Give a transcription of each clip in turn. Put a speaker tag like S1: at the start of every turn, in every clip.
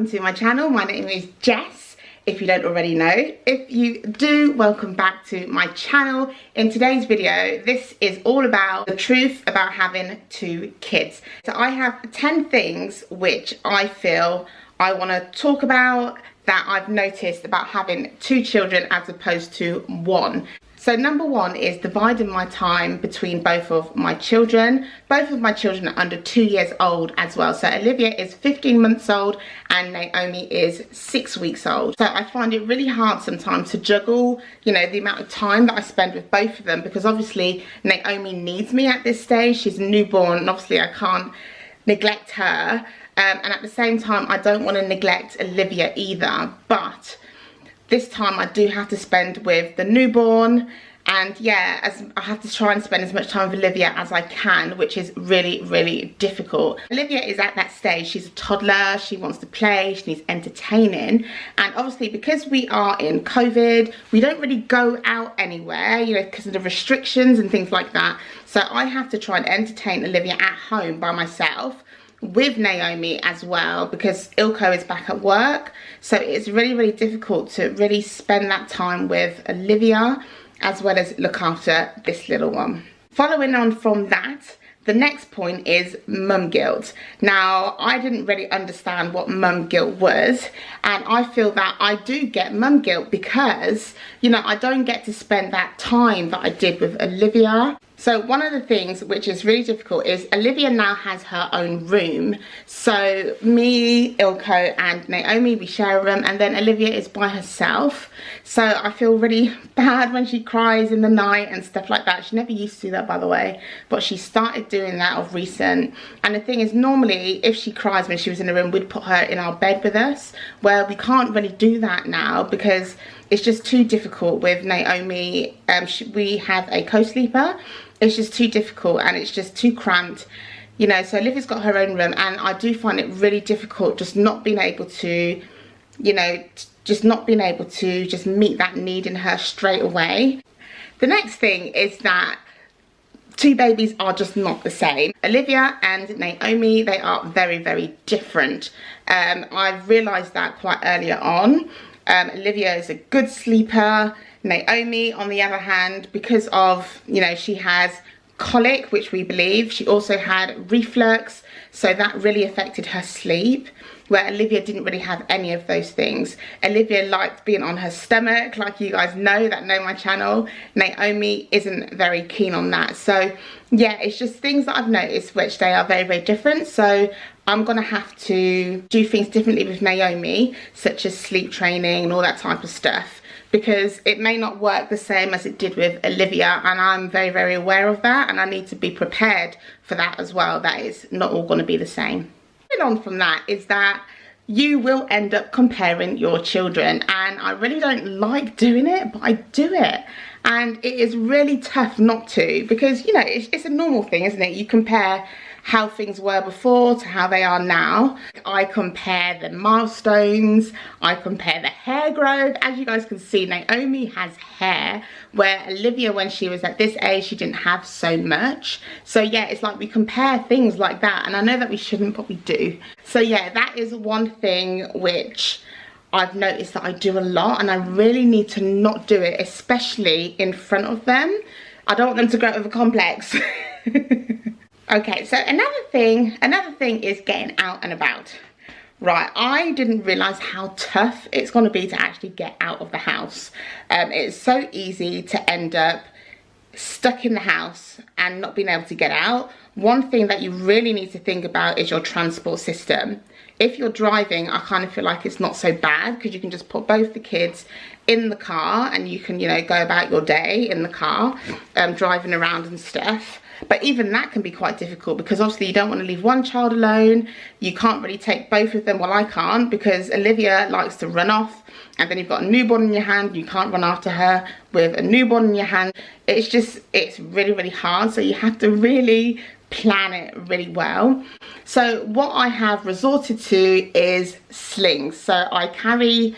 S1: welcome to my channel. My name is Jess, if you don't already know. If you do, welcome back to my channel. In today's video, this is all about the truth about having 2 kids. So I have 10 things which I feel I want to talk about that I've noticed about having 2 children as opposed to 1. So number 1 is dividing my time between both of my children. Both of my children are under 2 years old as well. So Olivia is 15 months old and Naomi is 6 weeks old. So I find it really hard sometimes to juggle, you know, the amount of time that I spend with both of them, because obviously Naomi needs me at this stage. She's a newborn and obviously I can't neglect her. And at the same time, I don't want to neglect Olivia either. But this time I do have to spend with the newborn, and yeah, I have to try and spend as much time with Olivia as I can, which is really, really difficult. Olivia is at that stage, she's a toddler, she wants to play, she needs entertaining, and obviously because we are in COVID, we don't really go out anywhere, you know, because of the restrictions and things like that. So I have to try and entertain Olivia at home by myself, with Naomi as well, because Ilko is back at work. So it's really, really difficult to really spend that time with Olivia as well as look after this little one. Following on from that, the next point is mum guilt. Now, I didn't really understand what mum guilt was, and I feel that I do get mum guilt because, you know, I don't get to spend that time that I did with Olivia. So one of the things which is really difficult is Olivia now has her own room. So me, Ilko and Naomi, we share a room, and then Olivia is by herself. So I feel really bad when she cries in the night and stuff like that. She never used to do that, by the way, but she started doing that of recent. And the thing is, normally if she cries when she was in the room, we'd put her in our bed with us. Well, we can't really do that now because it's just too difficult with Naomi. We have a co-sleeper. It's just too difficult and it's just too cramped, you know. So Olivia's got her own room, and I do find it really difficult just not being able to, you know, just not being able to just meet that need in her straight away. The next thing is that 2 babies are just not the same. Olivia and Naomi, they are very, very different. I've realised that quite earlier on. Olivia is a good sleeper. Naomi, on the other hand, because of, you know, she has colic, which we believe, she also had reflux, so that really affected her sleep, where Olivia didn't really have any of those things. Olivia liked being on her stomach, like you guys know that know my channel. Naomi isn't very keen on that. So yeah, it's just things that I've noticed which they are very, very different. So I'm gonna have to do things differently with Naomi, such as sleep training and all that type of stuff, because it may not work the same as it did with Olivia, and I'm very, very aware of that, and I need to be prepared for that as well. That is not all going to be the same. Moving on from that is that you will end up comparing your children, and I really don't like doing it, but I do it, and it is really tough not to, because, you know, it's a normal thing, isn't it? You compare how things were before to how they are now. I compare the milestones, I compare the hair growth. As you guys can see, Naomi has hair, where Olivia, when she was at this age, she didn't have so much. So yeah, it's like we compare things like that, and I know that we shouldn't, but we do. So yeah, that is one thing which I've noticed that I do a lot, and I really need to not do it, especially in front of them. I don't want them to grow up with a complex. Okay, so another thing is getting out and about. Right, I didn't realise how tough it's going to be to actually get out of the house. It's so easy to end up stuck in the house and not being able to get out. One thing that you really need to think about is your transport system. If you're driving, I kind of feel like it's not so bad, because you can just put both the kids in the car and you can, you know, go about your day in the car, driving around and stuff. But even that can be quite difficult, because obviously you don't want to leave one child alone. You can't really take both of them. Well, I can't, because Olivia likes to run off, and then you've got a newborn in your hand. You can't run after her with a newborn in your hand. It's really, really hard. So you have to really plan it really well. So what I have resorted to is slings. So I carry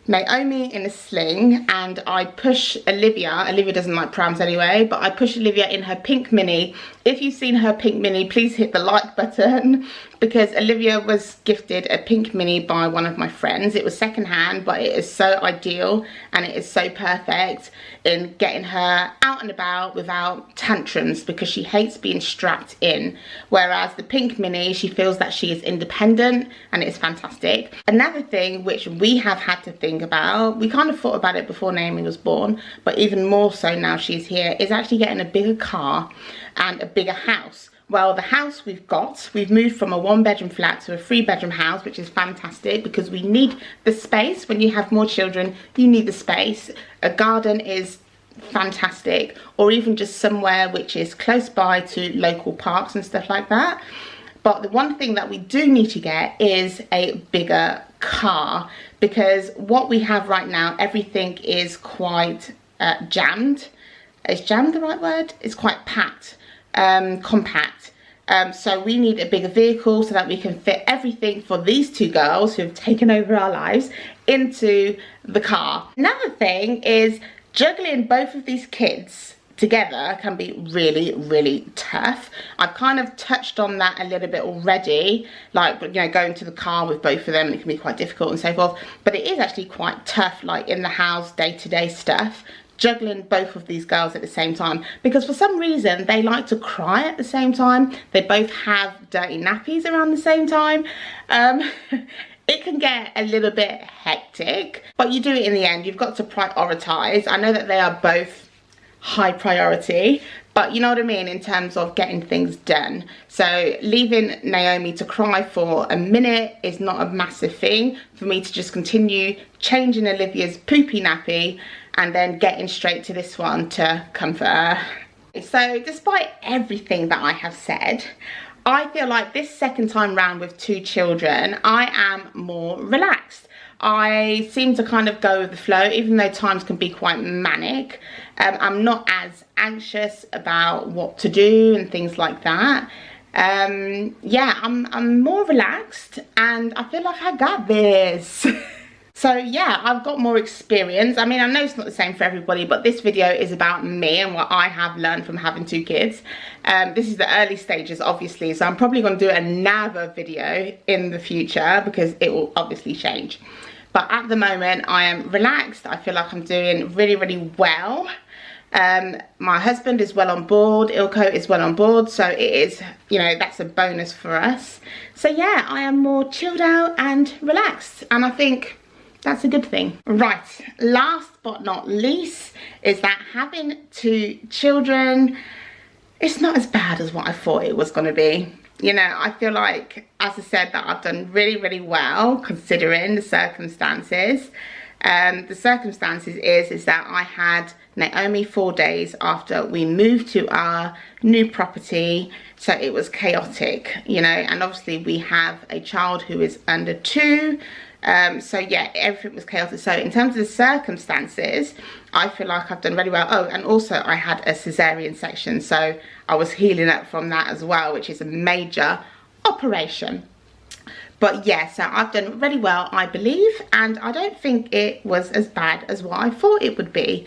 S1: Naomi in a sling, and I push Olivia. Olivia doesn't like prams anyway, but I push Olivia in her pink mini. If you've seen her pink mini, please hit the like button, because Olivia was gifted a pink mini by one of my friends. It was secondhand, but it is so ideal and it is so perfect in getting her out and about without tantrums, because she hates being strapped in, whereas the pink mini, she feels that she is independent and it's fantastic. Another thing which we have had to think about, we kind of thought about it before Naomi was born, but even more so now she's here, is actually getting a bigger car and a bigger house. Well, the house we've moved from a 1-bedroom flat to a 3-bedroom house, which is fantastic because we need the space. When you have more children, you need the space. A garden is fantastic, or even just somewhere which is close by to local parks and stuff like that. But the one thing that we do need to get is a bigger car, because what we have right now, everything is quite jammed. Is jammed the right word? It's quite packed. Compact. So we need a bigger vehicle so that we can fit everything for these 2 girls who have taken over our lives into the car. Another thing is juggling both of these kids together can be really, really tough. I've kind of touched on that a little bit already, like, you know, going to the car with both of them, and it can be quite difficult and so forth, but it is actually quite tough, like in the house, day-to-day stuff, juggling both of these girls at the same time, because for some reason they like to cry at the same time. They both have dirty nappies around the same time. It can get a little bit hectic, but you do it in the end. You've got to prioritize. I know that they are both high priority, but you know what I mean in terms of getting things done. So leaving Naomi to cry for a minute is not a massive thing for me to just continue changing Olivia's poopy nappy and then getting straight to this one to comfort her. So despite everything that I have said, I feel like this second time round with 2 children, I am more relaxed. I seem to kind of go with the flow, even though times can be quite manic. I'm not as anxious about what to do and things like that. Yeah, I'm more relaxed and I feel like I got this. So yeah, I've got more experience. I mean, I know it's not the same for everybody, but this video is about me and what I have learned from having 2 kids. This is the early stages, obviously, so I'm probably going to do another video in the future because it will obviously change. But at the moment, I am relaxed. I feel like I'm doing really, really well. My husband is well on board. Ilko is well on board. So it is, you know, that's a bonus for us. So yeah, I am more chilled out and relaxed. And I think that's a good thing. Right, last but not least is that having 2 children, it's not as bad as what I thought it was going to be. You know, I feel like, as I said, that I've done really, really well considering the circumstances. The circumstances is that I had Naomi 4 days after we moved to our new property, so it was chaotic, you know, and obviously we have a child who is under 2. So yeah, everything was chaotic. So in terms of the circumstances, I feel like I've done really well. Oh, and also I had a cesarean section, so I was healing up from that as well, which is a major operation. But yeah, so I've done really well, I believe, and I don't think it was as bad as what I thought it would be.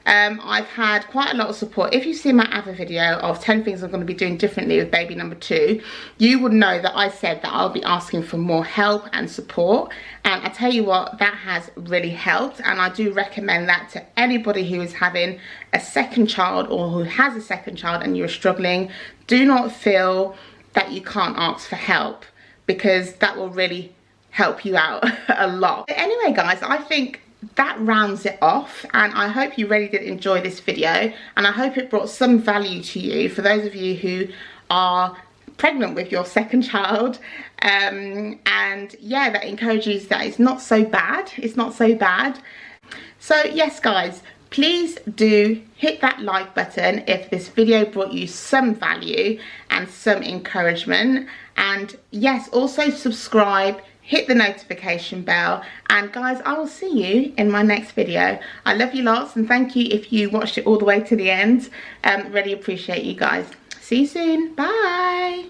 S1: I've had quite a lot of support. If you see my other video of 10 things I'm going to be doing differently with baby number 2, you would know that I said that I'll be asking for more help and support, and I tell you what, that has really helped, and I do recommend that to anybody who is having a second child or who has a second child and you're struggling. Do not feel that you can't ask for help, because that will really help you out a lot. But anyway guys, I think that rounds it off, and I hope you really did enjoy this video, and I hope it brought some value to you for those of you who are pregnant with your second child, and yeah, that encourages that it's not so bad. It's not so bad. So yes guys, please do hit that like button if this video brought you some value and some encouragement, and yes, also subscribe, hit the notification bell, and guys, I will see you in my next video. I love you lots, and thank you if you watched it all the way to the end. Really appreciate you guys. See you soon. Bye.